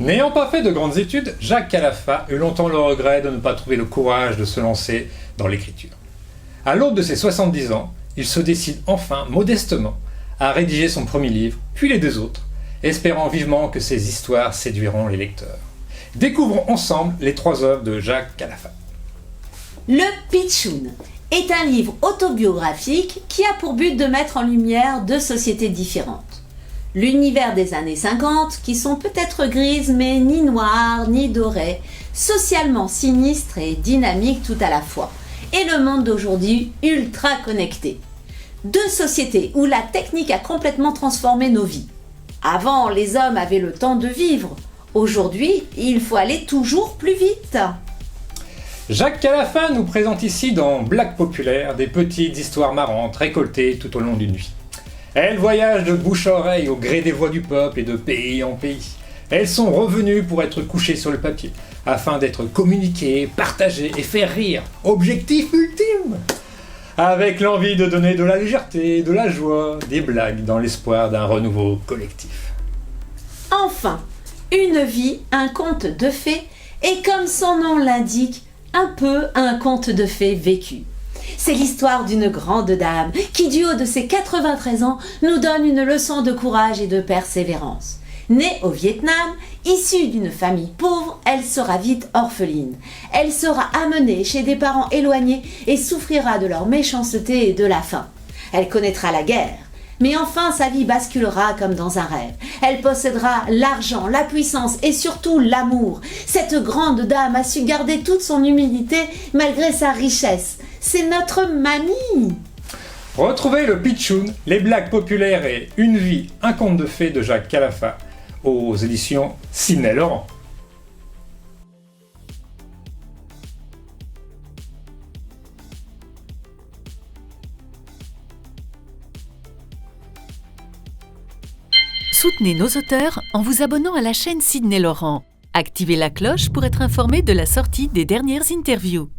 N'ayant pas fait de grandes études, Jacques Calafa eut longtemps le regret de ne pas trouver le courage de se lancer dans l'écriture. À l'aube de ses 70 ans, il se décide enfin, modestement, à rédiger son premier livre, puis les deux autres, espérant vivement que ses histoires séduiront les lecteurs. Découvrons ensemble les 3 œuvres de Jacques Calafa. Le Pitchoun est un livre autobiographique qui a pour but de mettre en lumière 2 sociétés différentes. L'univers des années 50, qui sont peut-être grises mais ni noires ni dorées, socialement sinistres et dynamiques tout à la fois, et le monde d'aujourd'hui ultra connecté. 2 sociétés où la technique a complètement transformé nos vies. Avant, les hommes avaient le temps de vivre. Aujourd'hui, il faut aller toujours plus vite. Jacques Calafa nous présente ici dans Blagues populaires des petites histoires marrantes récoltées tout au long d'une vie. Elles voyagent de bouche à oreille au gré des voix du peuple et de pays en pays. Elles sont revenues pour être couchées sur le papier, afin d'être communiquées, partagées et faire rire. Objectif ultime! Avec l'envie de donner de la légèreté, de la joie, des blagues dans l'espoir d'un renouveau collectif. Enfin, une vie, un conte de fées, et comme son nom l'indique, un peu un conte de fées vécu. C'est l'histoire d'une grande dame qui, du haut de ses 93 ans, nous donne une leçon de courage et de persévérance. Née au Vietnam, issue d'une famille pauvre, elle sera vite orpheline. Elle sera amenée chez des parents éloignés et souffrira de leur méchanceté et de la faim. Elle connaîtra la guerre, mais enfin sa vie basculera comme dans un rêve. Elle possédera l'argent, la puissance et surtout l'amour. Cette grande dame a su garder toute son humilité malgré sa richesse. C'est notre mamie! Retrouvez le Pitchoun, les blagues populaires et Une vie, un conte de fées de Jacques Calafa aux éditions Sidney Laurent. Soutenez nos auteurs en vous abonnant à la chaîne Sidney Laurent. Activez la cloche pour être informé de la sortie des dernières interviews.